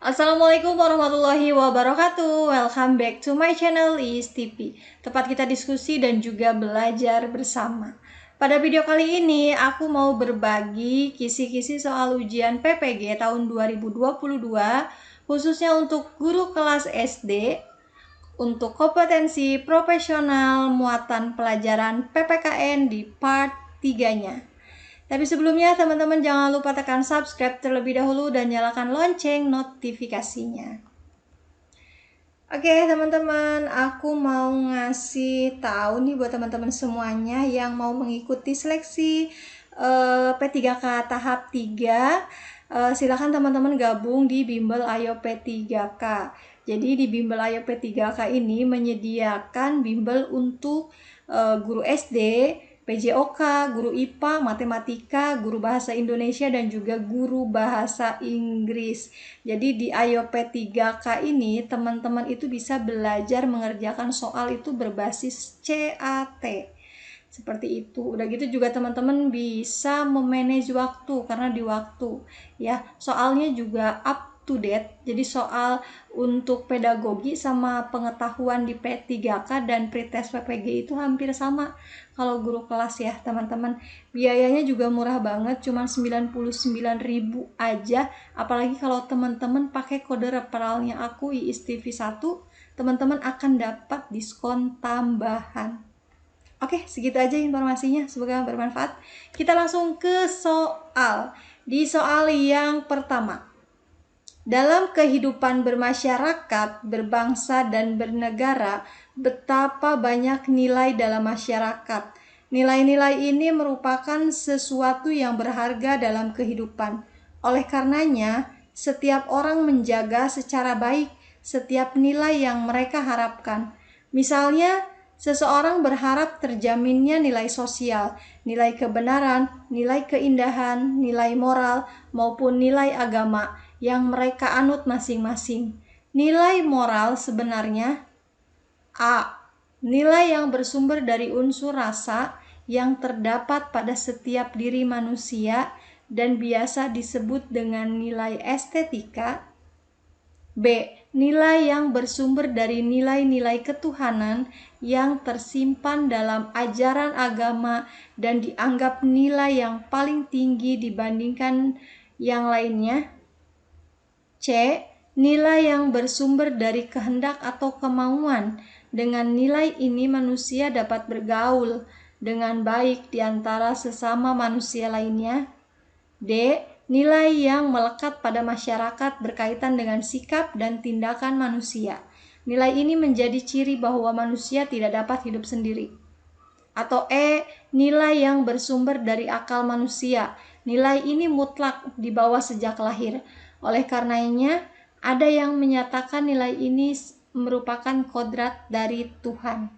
Assalamualaikum warahmatullahi wabarakatuh. Welcome back to my channel ISTP. Tempat kita diskusi dan juga belajar bersama. Pada video kali ini aku mau berbagi kisi-kisi soal ujian PPG tahun 2022 khususnya untuk guru kelas SD untuk kompetensi profesional muatan pelajaran PPKN di part 3-nya. Tapi sebelumnya teman-teman jangan lupa tekan subscribe terlebih dahulu dan nyalakan lonceng notifikasinya. Oke teman-teman, aku mau ngasih tahu nih buat teman-teman semuanya yang mau mengikuti seleksi P3K tahap 3. Silakan teman-teman gabung di Bimbel Ayo P3K. Jadi di Bimbel Ayo P3K ini menyediakan bimbel untuk guru SD, PJOK, guru IPA, matematika, guru bahasa Indonesia, dan juga guru bahasa Inggris. Jadi di Ayo P3K ini teman-teman itu bisa belajar mengerjakan soal itu berbasis CAT. Seperti itu. Udah gitu juga teman-teman bisa memanage waktu, karena di waktu ya soalnya juga up to date. Jadi soal untuk pedagogi sama pengetahuan di P3K dan pretest PPG itu hampir sama kalau guru kelas ya teman-teman. Biayanya juga murah banget, cuma 99.000 aja. Apalagi kalau teman-teman pakai kode referralnya aku ISTV1, teman-teman akan dapat diskon tambahan. Oke, segitu aja informasinya, semoga bermanfaat. Kita langsung ke soal. Di soal yang pertama, dalam kehidupan bermasyarakat, berbangsa, dan bernegara, betapa banyak nilai dalam masyarakat. Nilai-nilai ini merupakan sesuatu yang berharga dalam kehidupan. Oleh karenanya, setiap orang menjaga secara baik setiap nilai yang mereka harapkan. Misalnya, seseorang berharap terjaminnya nilai sosial, nilai kebenaran, nilai keindahan, nilai moral, maupun nilai agama yang mereka anut masing-masing. Nilai moral sebenarnya A. Nilai yang bersumber dari unsur rasa yang terdapat pada setiap diri manusia dan biasa disebut dengan nilai estetika. B. Nilai yang bersumber dari nilai-nilai ketuhanan yang tersimpan dalam ajaran agama dan dianggap nilai yang paling tinggi dibandingkan yang lainnya. C. Nilai yang bersumber dari kehendak atau kemauan. Dengan nilai ini manusia dapat bergaul dengan baik di antara sesama manusia lainnya. D. Nilai yang melekat pada masyarakat berkaitan dengan sikap dan tindakan manusia. Nilai ini menjadi ciri bahwa manusia tidak dapat hidup sendiri. Atau E. Nilai yang bersumber dari akal manusia. Nilai ini mutlak dibawa sejak lahir. Oleh karenanya, ada yang menyatakan nilai ini merupakan kodrat dari Tuhan.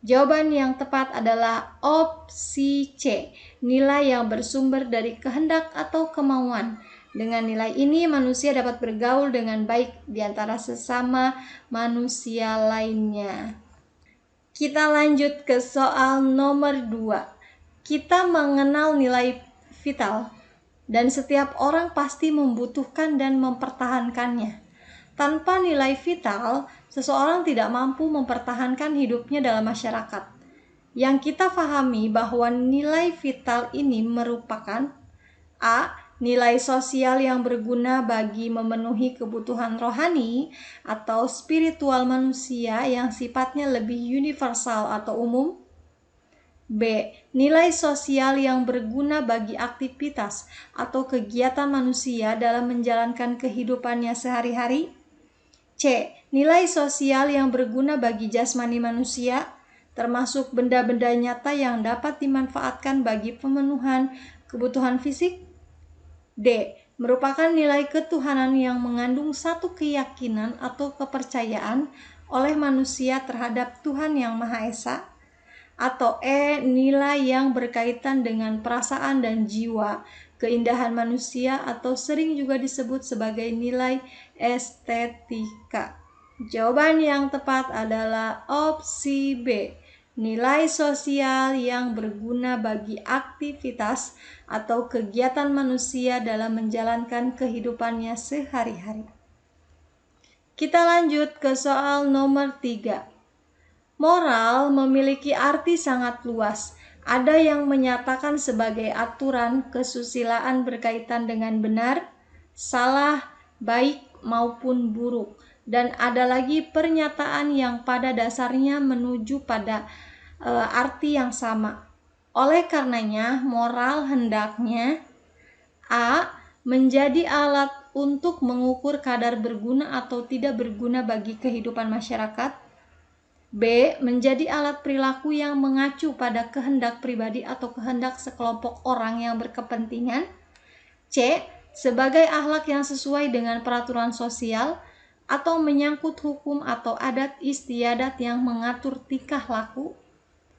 Jawaban yang tepat adalah opsi C, nilai yang bersumber dari kehendak atau kemauan. Dengan nilai ini, manusia dapat bergaul dengan baik di antara sesama manusia lainnya. Kita lanjut ke soal nomor 2. Kita mengenal nilai vital, dan setiap orang pasti membutuhkan dan mempertahankannya. Tanpa nilai vital, seseorang tidak mampu mempertahankan hidupnya dalam masyarakat. Yang kita pahami bahwa nilai vital ini merupakan A. Nilai sosial yang berguna bagi memenuhi kebutuhan rohani atau spiritual manusia yang sifatnya lebih universal atau umum. B. Nilai sosial yang berguna bagi aktivitas atau kegiatan manusia dalam menjalankan kehidupannya sehari-hari. C. Nilai sosial yang berguna bagi jasmani manusia, termasuk benda-benda nyata yang dapat dimanfaatkan bagi pemenuhan kebutuhan fisik. D. Merupakan nilai ketuhanan yang mengandung satu keyakinan atau kepercayaan oleh manusia terhadap Tuhan Yang Maha Esa. Atau E. Nilai yang berkaitan dengan perasaan dan jiwa, keindahan manusia, atau sering juga disebut sebagai nilai estetika. Jawaban yang tepat adalah opsi B, nilai sosial yang berguna bagi aktivitas atau kegiatan manusia dalam menjalankan kehidupannya sehari-hari. Kita lanjut ke soal nomor 3. Moral memiliki arti sangat luas. Ada yang menyatakan sebagai aturan kesusilaan berkaitan dengan benar, salah, baik maupun buruk. Dan ada lagi pernyataan yang pada dasarnya menuju pada arti yang sama. Oleh karenanya, moral hendaknya A. Menjadi alat untuk mengukur kadar berguna atau tidak berguna bagi kehidupan masyarakat. B. Menjadi alat perilaku yang mengacu pada kehendak pribadi atau kehendak sekelompok orang yang berkepentingan. C. Sebagai akhlak yang sesuai dengan peraturan sosial atau menyangkut hukum atau adat istiadat yang mengatur tingkah laku.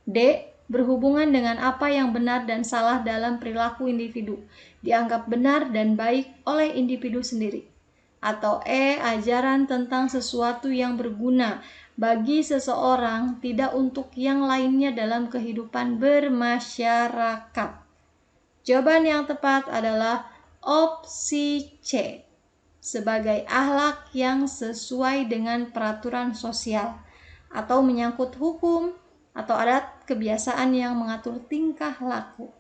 D. Berhubungan dengan apa yang benar dan salah dalam perilaku individu, dianggap benar dan baik oleh individu sendiri. Atau E. Ajaran tentang sesuatu yang berguna bagi seseorang, tidak untuk yang lainnya dalam kehidupan bermasyarakat. Jawaban yang tepat adalah opsi C. Sebagai akhlak yang sesuai dengan peraturan sosial atau menyangkut hukum atau adat kebiasaan yang mengatur tingkah laku.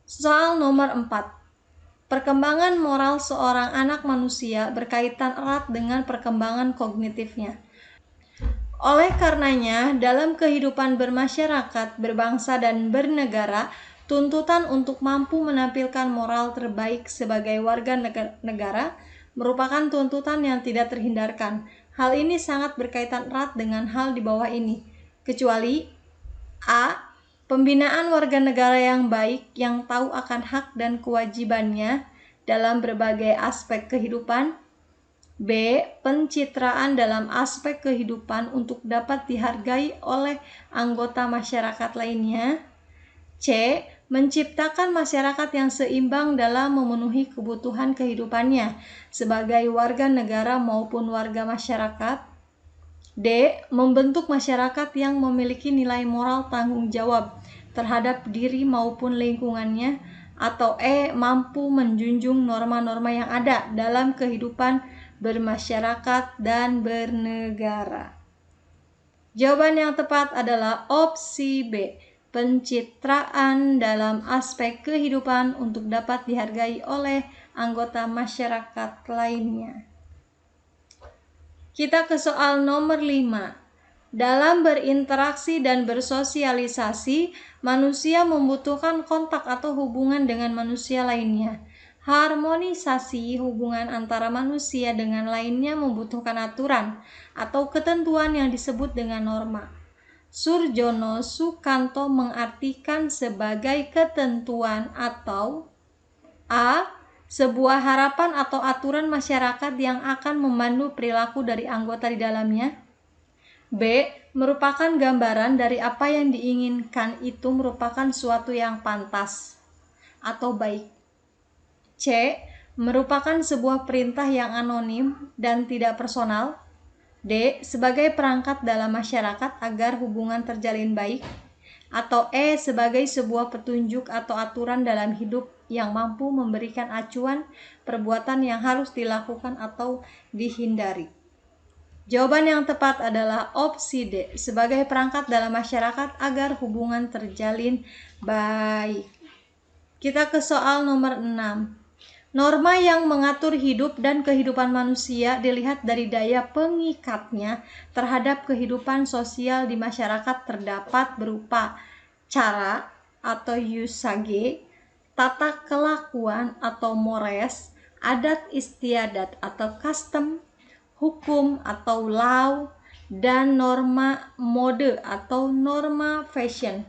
Soal nomor 4. Perkembangan moral seorang anak manusia berkaitan erat dengan perkembangan kognitifnya. Oleh karenanya, dalam kehidupan bermasyarakat, berbangsa, dan bernegara, tuntutan untuk mampu menampilkan moral terbaik sebagai warga negara merupakan tuntutan yang tidak terhindarkan. Hal ini sangat berkaitan erat dengan hal di bawah ini, kecuali A. Pembinaan warga negara yang baik, yang tahu akan hak dan kewajibannya dalam berbagai aspek kehidupan. B. Pencitraan dalam aspek kehidupan untuk dapat dihargai oleh anggota masyarakat lainnya. C. Menciptakan masyarakat yang seimbang dalam memenuhi kebutuhan kehidupannya sebagai warga negara maupun warga masyarakat. D. Membentuk masyarakat yang memiliki nilai moral tanggung jawab terhadap diri maupun lingkungannya. Atau E. Mampu menjunjung norma-norma yang ada dalam kehidupan bermasyarakat dan bernegara. Jawaban yang tepat adalah opsi B. Pencitraan dalam aspek kehidupan untuk dapat dihargai oleh anggota masyarakat lainnya. Kita ke soal nomor 5. Dalam berinteraksi dan bersosialisasi, manusia membutuhkan kontak atau hubungan dengan manusia lainnya. Harmonisasi hubungan antara manusia dengan lainnya membutuhkan aturan atau ketentuan yang disebut dengan norma. Surjono Sukanto mengartikan sebagai ketentuan atau A. Sebuah harapan atau aturan masyarakat yang akan memandu perilaku dari anggota di dalamnya. B. Merupakan gambaran dari apa yang diinginkan itu merupakan suatu yang pantas atau baik. C. Merupakan sebuah perintah yang anonim dan tidak personal. D. Sebagai perangkat dalam masyarakat agar hubungan terjalin baik. Atau E. Sebagai sebuah petunjuk atau aturan dalam hidup yang mampu memberikan acuan perbuatan yang harus dilakukan atau dihindari. Jawaban yang tepat adalah opsi D. Sebagai perangkat dalam masyarakat agar hubungan terjalin baik. Kita ke soal nomor 6. Norma yang mengatur hidup dan kehidupan manusia dilihat dari daya pengikatnya terhadap kehidupan sosial di masyarakat terdapat berupa cara atau usage, tata kelakuan atau mores, adat istiadat atau custom, hukum atau law, dan norma mode atau norma fashion.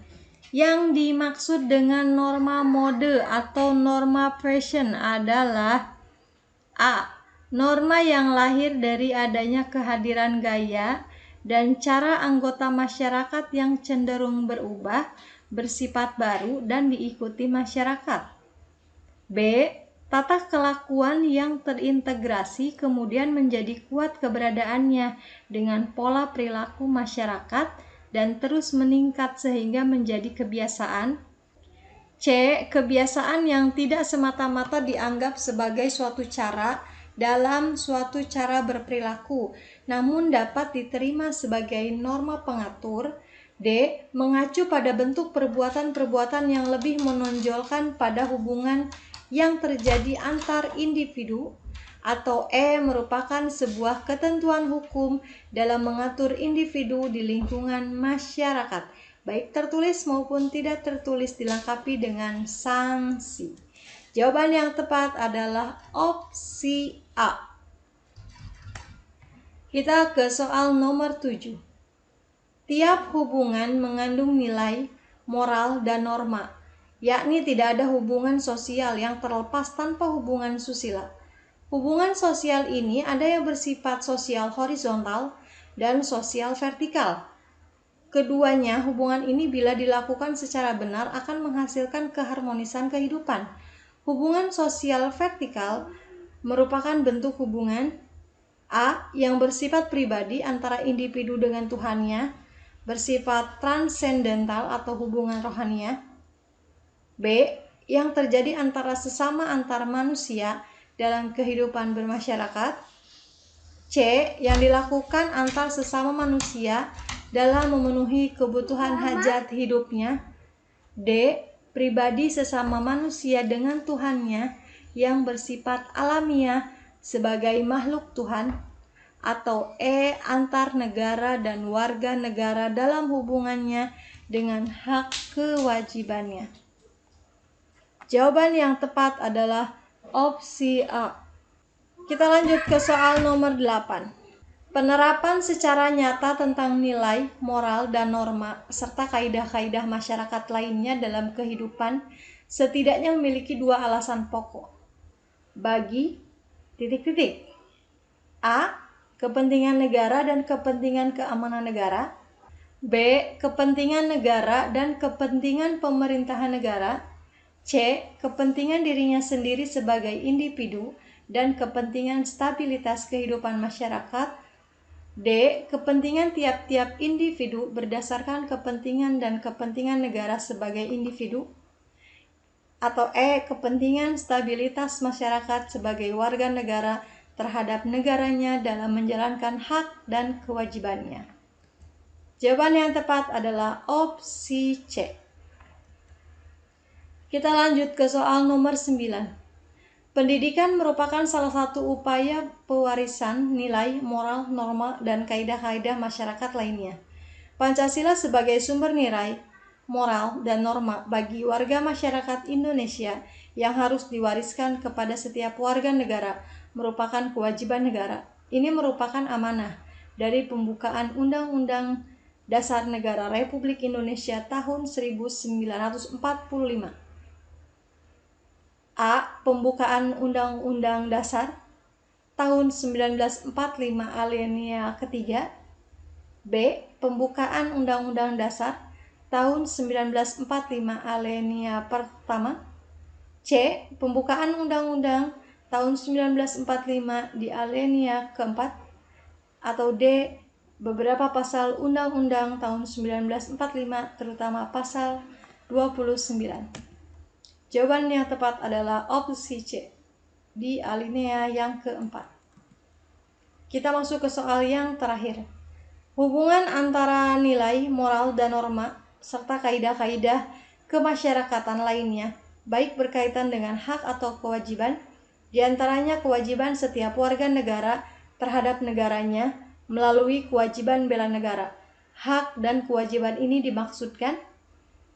Yang dimaksud dengan norma mode atau norma fashion adalah A. Norma yang lahir dari adanya kehadiran gaya dan cara anggota masyarakat yang cenderung berubah, bersifat baru, dan diikuti masyarakat. B. Tata kelakuan yang terintegrasi kemudian menjadi kuat keberadaannya dengan pola perilaku masyarakat dan terus meningkat sehingga menjadi kebiasaan. C. Kebiasaan yang tidak semata-mata dianggap sebagai suatu cara dalam suatu cara berperilaku, namun dapat diterima sebagai norma pengatur. D. Mengacu pada bentuk perbuatan-perbuatan yang lebih menonjolkan pada hubungan yang terjadi antar individu. Atau E. Merupakan sebuah ketentuan hukum dalam mengatur individu di lingkungan masyarakat, baik tertulis maupun tidak tertulis, dilengkapi dengan sanksi. Jawaban yang tepat adalah opsi A. Kita ke soal nomor 7. Tiap hubungan mengandung nilai, moral, dan norma, yakni tidak ada hubungan sosial yang terlepas tanpa hubungan susila. Hubungan sosial ini ada yang bersifat sosial horizontal dan sosial vertikal. Keduanya, hubungan ini bila dilakukan secara benar akan menghasilkan keharmonisan kehidupan. Hubungan sosial vertikal merupakan bentuk hubungan A. Yang bersifat pribadi antara individu dengan Tuhannya, bersifat transendental atau hubungan rohania. B. Yang terjadi antara sesama antar manusia dalam kehidupan bermasyarakat. C. Yang dilakukan antar sesama manusia dalam memenuhi kebutuhan hajat hidupnya. D. Pribadi sesama manusia dengan Tuhannya yang bersifat alamiah sebagai makhluk Tuhan. Atau E. Antar negara dan warga negara dalam hubungannya dengan hak kewajibannya. Jawaban yang tepat adalah opsi A. Kita lanjut ke soal nomor 8. Penerapan secara nyata tentang nilai, moral, dan norma, serta kaidah-kaidah masyarakat lainnya dalam kehidupan setidaknya memiliki dua alasan pokok. Bagi A. Kepentingan negara dan kepentingan keamanan negara. B. Kepentingan negara dan kepentingan pemerintahan negara. C. Kepentingan dirinya sendiri sebagai individu dan kepentingan stabilitas kehidupan masyarakat. D. Kepentingan tiap-tiap individu berdasarkan kepentingan dan kepentingan negara sebagai individu. Atau E. Kepentingan stabilitas masyarakat sebagai warga negara terhadap negaranya dalam menjalankan hak dan kewajibannya. Jawaban yang tepat adalah opsi C. Kita lanjut ke soal nomor 9. Pendidikan merupakan salah satu upaya pewarisan nilai, moral, norma, dan kaidah-kaidah masyarakat lainnya. Pancasila sebagai sumber nilai, moral, dan norma bagi warga masyarakat Indonesia yang harus diwariskan kepada setiap warga negara merupakan kewajiban negara. Ini merupakan amanah dari pembukaan Undang-Undang Dasar Negara Republik Indonesia tahun 1945. A. Pembukaan Undang-Undang Dasar tahun 1945 alinea ketiga. B. Pembukaan Undang-Undang Dasar tahun 1945 alinea pertama. C. Pembukaan Undang-Undang tahun 1945 di alinea keempat. Atau D. Beberapa pasal Undang-Undang tahun 1945 terutama pasal 29. Jawaban yang tepat adalah opsi C, di alinea yang keempat. Kita masuk ke soal yang terakhir. Hubungan antara nilai, moral, dan norma, serta kaidah-kaidah kemasyarakatan lainnya, baik berkaitan dengan hak atau kewajiban, diantaranya kewajiban setiap warga negara terhadap negaranya melalui kewajiban bela negara. Hak dan kewajiban ini dimaksudkan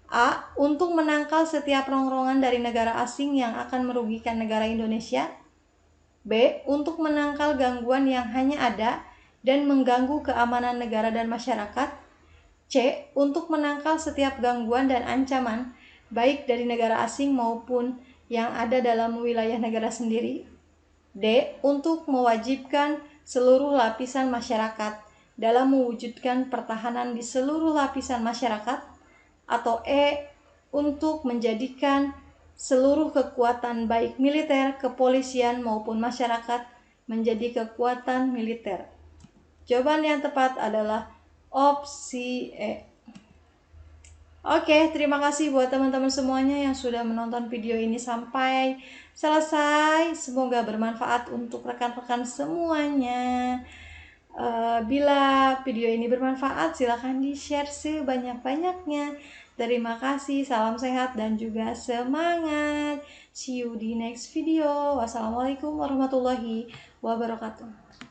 A. Untuk menangkal setiap rongrongan dari negara asing yang akan merugikan negara Indonesia. B. Untuk menangkal gangguan yang hanya ada dan mengganggu keamanan negara dan masyarakat. C. Untuk menangkal setiap gangguan dan ancaman, baik dari negara asing maupun yang ada dalam wilayah negara sendiri. D. Untuk mewajibkan seluruh lapisan masyarakat dalam mewujudkan pertahanan di seluruh lapisan masyarakat. Atau E. Untuk menjadikan seluruh kekuatan baik militer, kepolisian maupun masyarakat menjadi kekuatan militer. Jawaban yang tepat adalah opsi E. Oke, terima kasih buat teman-teman semuanya yang sudah menonton video ini sampai selesai. Semoga bermanfaat untuk rekan-rekan semuanya. Bila video ini bermanfaat, silahkan di-share sebanyak-banyaknya. Terima kasih, salam sehat dan juga semangat. See you di next video. Wassalamualaikum warahmatullahi wabarakatuh.